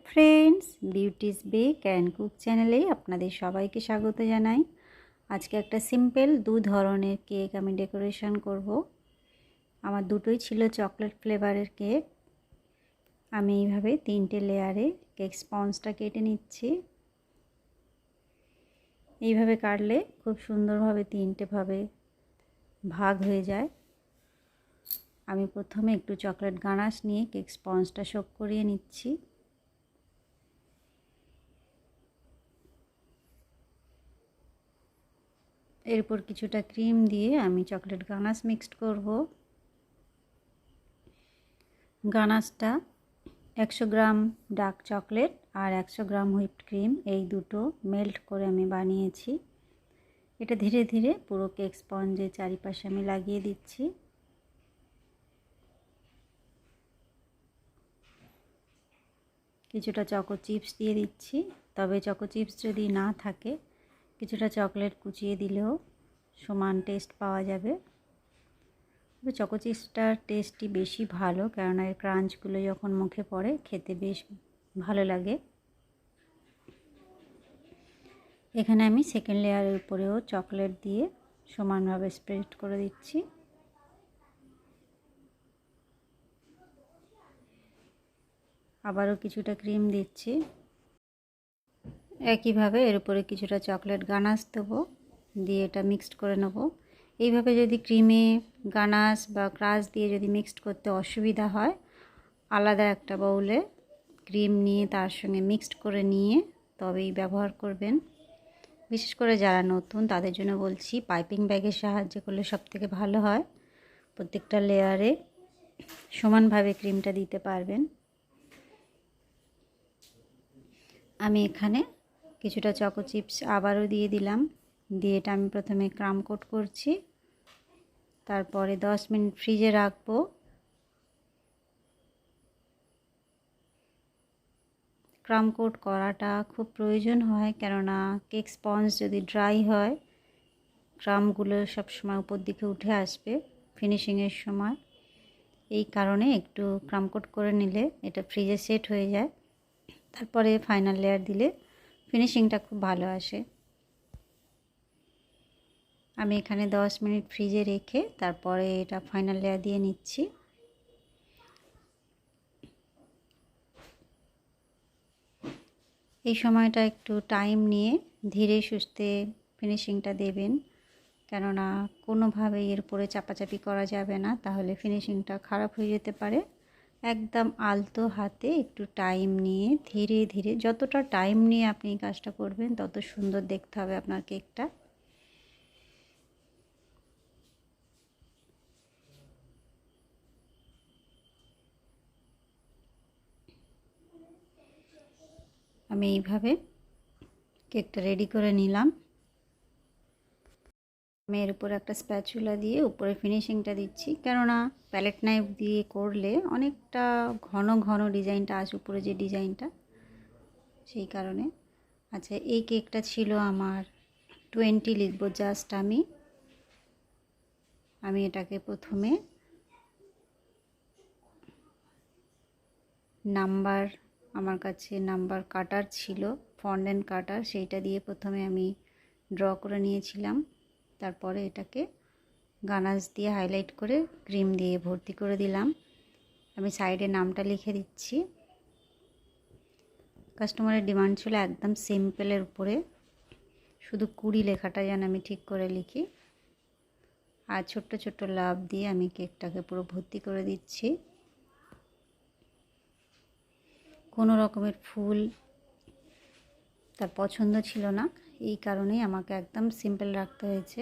Friends, beauty's bake and cook চ্যানেলে আপনাদের সবাইকে স্বাগত জানাই। আজকে একটা সিম্পল দু ধরনের কেক আমি ডেকোরেশন করব। আমার দুটোই ছিল চকলেট ফ্লেভারের কেক। আমি এইভাবে 3টে লেয়ারে কেক স্পঞ্জটা কেটে নিচ্ছি। এইভাবে কাটলে খুব সুন্দরভাবে 3টেভাবে ভাগ হয়ে যায়। আমি প্রথমে একটু চকলেট গানাশ নিয়ে কেক স্পঞ্জটা সোক করিয়ে নিচ্ছি। এরপর কিছুটা ক্রিম দিয়ে আমি চকলেট গানাশ মিক্সড করব। গানাশটা 100 গ্রাম ডার্ক চকলেট আর 100 গ্রাম হুইপড ক্রিম এই দুটো মেল্ট করে আমি বানিয়েছি। এটা ধীরে ধীরে পুরো কেক স্পঞ্জের চারিপাশে আমি লাগিয়ে দিচ্ছি। কিছুটা চকো চিপস দিয়ে দিচ্ছি, তবে চকো চিপস যদি না থাকে কিছুটা চকলেট কুচিয়ে দিলেও সমান টেস্ট পাওয়া যাবে। তবে চকো চিপসটার টেস্টই বেশি ভালো, কেননা এর ক্রাঞ্চগুলো যখন মুখে পড়ে খেতে বেশ ভালো লাগে। এখানে আমি সেকেন্ড লেয়ারের উপরেও চকলেট দিয়ে সমানভাবে স্প্রেড করে দিচ্ছি। আবারও কিছুটা ক্রিম দিচ্ছি। একইভাবে এর উপরে কিছুটা চকলেট গানাশ দেবো, দিয়ে এটা মিক্সড করে নেব। এইভাবে যদি ক্রিমে গানাশ বা ক্রাশ দিয়ে যদি মিক্সড করতে অসুবিধা হয়, আলাদা একটা বাউলে ক্রিম নিয়ে তার সঙ্গে মিক্সড করে নিয়ে তবেই ব্যবহার করবেন। বিশেষ করে যারা নতুন তাদের জন্য বলছি, পাইপিং ব্যাগের সাহায্যে করলে সবথেকে ভালো হয়। প্রত্যেকটা লেয়ারে সমানভাবে ক্রিমটা দিতে পারবেন। আমি এখানে কিছুটা চকো চিপস আবারও দিয়ে দিলাম। দিয়ে এটা আমি প্রথমে ক্রাম কোট করছি, তারপরে 10 মিনিট ফ্রিজে রাখবো। ক্রাম কোট করাটা খুব প্রয়োজন হয়, কেননা কেক স্পঞ্জ যদি ড্রাই হয় ক্রামগুলো সবসময় উপর দিকে উঠে আসবে ফিনিশিংয়ের সময়। এই কারণে একটু ক্রাম কোট করে নিলে এটা ফ্রিজে সেট হয়ে যায়। তারপরে ফাইনাল লেয়ার দিলে ফিনিশিংটা খুব ভালো আসে। আমি এখানে 10 মিনিট ফ্রিজে রেখে তারপরে এটা ফাইনাল লেয়ার দিয়ে নিচ্ছি। এই সময়টা একটু টাইম নিয়ে ধীরে সুস্থে ফিনিশিংটা দেবেন, কেননা কোনোভাবেই এর উপরে চাপাচাপি করা যাবে না, তাহলে ফিনিশিংটা খারাপ হয়ে যেতে পারে। একদম আলতো হাতে একটু টাইম নিয়ে ধীরে ধীরে, যতটা টাইম নিয়ে আপনি এই কাজটা করবেন তত সুন্দর দেখতে হবে আপনার কেকটা। আমি এইভাবে কেকটা রেডি করে নিলাম। আমি এর উপরে একটা স্প্যাচুলা দিয়ে উপরে ফিনিশিংটা দিচ্ছি, কেননা প্যালেট নাইফ দিয়ে করলে অনেকটা ঘন ঘন ডিজাইনটা আসে উপরে, যে ডিজাইনটা, সেই কারণে। আচ্ছা, এই কেকটা ছিল আমার 20 লিখবো জাস্ট। আমি এটাকে প্রথমে নাম্বার, আমার কাছে নাম্বার কাটার ছিল, ফন্ডেন্ট কাটার, সেইটা দিয়ে প্রথমে আমি ড্র করে নিয়েছিলাম। তারপরে এটাকে গানাশ দিয়ে হাইলাইট করে ক্রিম দিয়ে ভর্তি করে দিলাম। আমি সাইডে নামটা লিখে দিচ্ছি। কাস্টমারের ডিমান্ড ছিল একদম সিম্পলের উপরে, শুধু 20 লেখাটা যেন আমি ঠিক করে লিখি। আর ছোট্ট ছোট্ট লাভ দিয়ে আমি কেকটাকে পুরো ভর্তি করে দিচ্ছি। কোনো রকমের ফুল তার পছন্দ ছিল না, এই কারণেই আমাকে একদম সিম্পল রাখতে হয়েছে।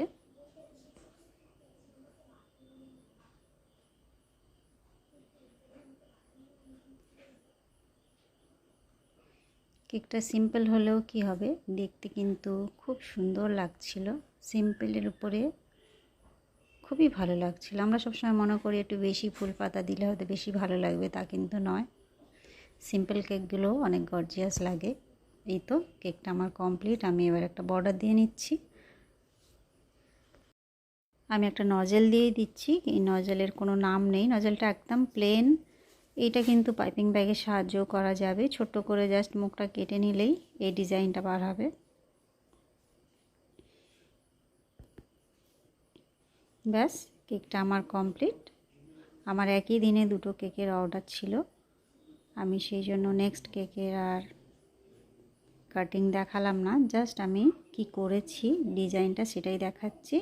কেকটা সিম্পল হলেও কি হবে, দেখতে কিন্তু খুব সুন্দর লাগছিল। সিম্পলের উপরে খুবই ভালো লাগছিল। আমরা সবসময় মনে করি একটু বেশি ফুল পাতা দিলে হয়তো বেশি ভালো লাগবে, তা কিন্তু নয়। সিম্পল কেকগুলো অনেক গর্জিয়াস লাগে। এই তো কেকটা আমার কমপ্লিট। আমি এবার একটা বর্ডার দিয়ে নিচ্ছি। আমি একটা নজেল দিয়ে দিচ্ছি। এই নজেলের কোনো নাম নেই, নজেলটা একদম প্লেন এইটা কিন্তু পাইপিং ব্যাগের সাহায্যও করা যাবে, ছোট্ট করে জাস্ট মুখটা কেটে নিলেই এই ডিজাইনটা বার হবে। ব্যাস, কেকটা আমার কমপ্লিট। আমার একই দিনে দুটো কেকের অর্ডার ছিল, আমি সেই জন্য নেক্সট কেকের আর কাটিং দেখালাম না, জাস্ট আমি কি করেছি ডিজাইনটা সেটাই দেখাচ্ছি।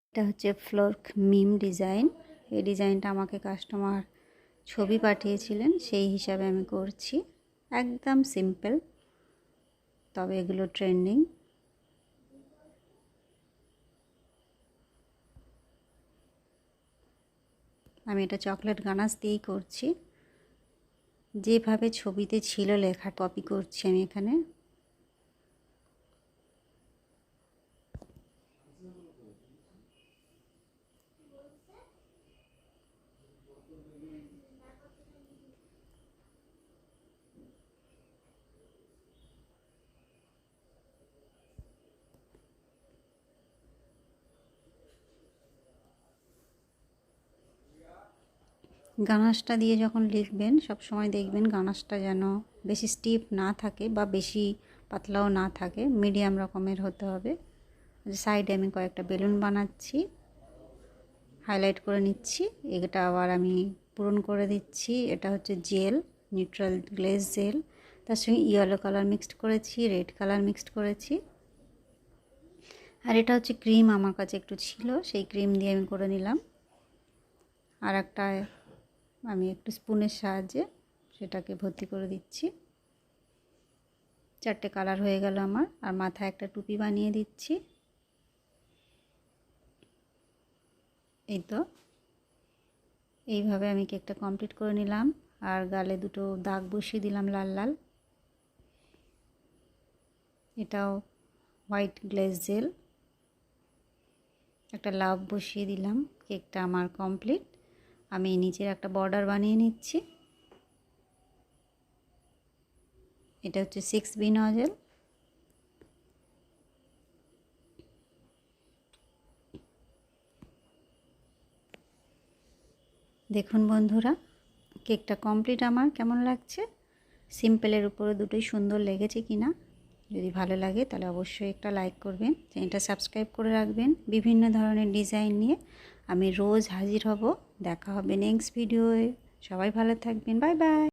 এটা হচ্ছে ফ্লোর মিম ডিজাইন। এই ডিজাইনটা আমাকে কাস্টমার ছবি পাঠিয়েছিলেন, সেই হিসাবে আমি করছি। একদম সিম্পল, তবে এগুলো ট্রেন্ডিং। আমি এটা চকলেট গানাশ দিয়েই করছি, যেভাবে ছবিতে ছিল লেখা কপি করছি আমি এখানে। গানাশটা দিয়ে যখন লিখবেন সব সময় দেখবেন গানাশটা যেন বেশি স্টিফ না থাকে বা বেশি পাতলাও না থাকে, মিডিয়াম রকমের হতে হবে। সাইডে আমি কয়েকটা বেলুন বানাচ্ছি, হাইলাইট করে নিচ্ছি। এটা আবার আমি পূরণ করে দিচ্ছি। এটা হচ্ছে জেল, নিউট্রাল গ্লেজ জেল, তার সঙ্গে ইয়েলো কালার মিক্সড করেছি, রেড কালার মিক্সড করেছি। আর এটা হচ্ছে ক্রিম, আমার কাছে একটু ছিল, সেই ক্রিম দিয়ে আমি করে নিলাম। আর একটা আমি একটু স্পুনের সাহায্যে সেটাকে ভর্তি করে দিচ্ছি। 4টে কালার হয়ে গেল আমার। আর মাথায় একটা টুপি বানিয়ে দিচ্ছি। এই তো এইভাবে আমি কেকটা কমপ্লিট করে নিলাম। আর গালে দুটো দাগ বসিয়ে দিলাম লাল লাল। এটাও হোয়াইট গ্লেজ জেল, একটা লাভ বসিয়ে দিলাম। কেকটা আমার কমপ্লিট। আমি নিচের একটা বর্ডার বানিয়ে নিচ্ছি। এটা হচ্ছে 6B নজেল। দেখুন বন্ধুরা, কেকটা কমপ্লিট আমার কেমন লাগছে। সিম্পলের উপরে দুটোই সুন্দর লেগেছে কিনা। যদি ভালো লাগে তাহলে অবশ্যই একটা লাইক করবেন, চ্যানেলটা সাবস্ক্রাইব করে রাখবেন। বিভিন্ন ধরনের ডিজাইন নিয়ে আমি রোজ হাজির হব। দেখা হবে নেক্সট ভিডিওয়ে। সবাই ভালো থাকবেন, বাই বাই।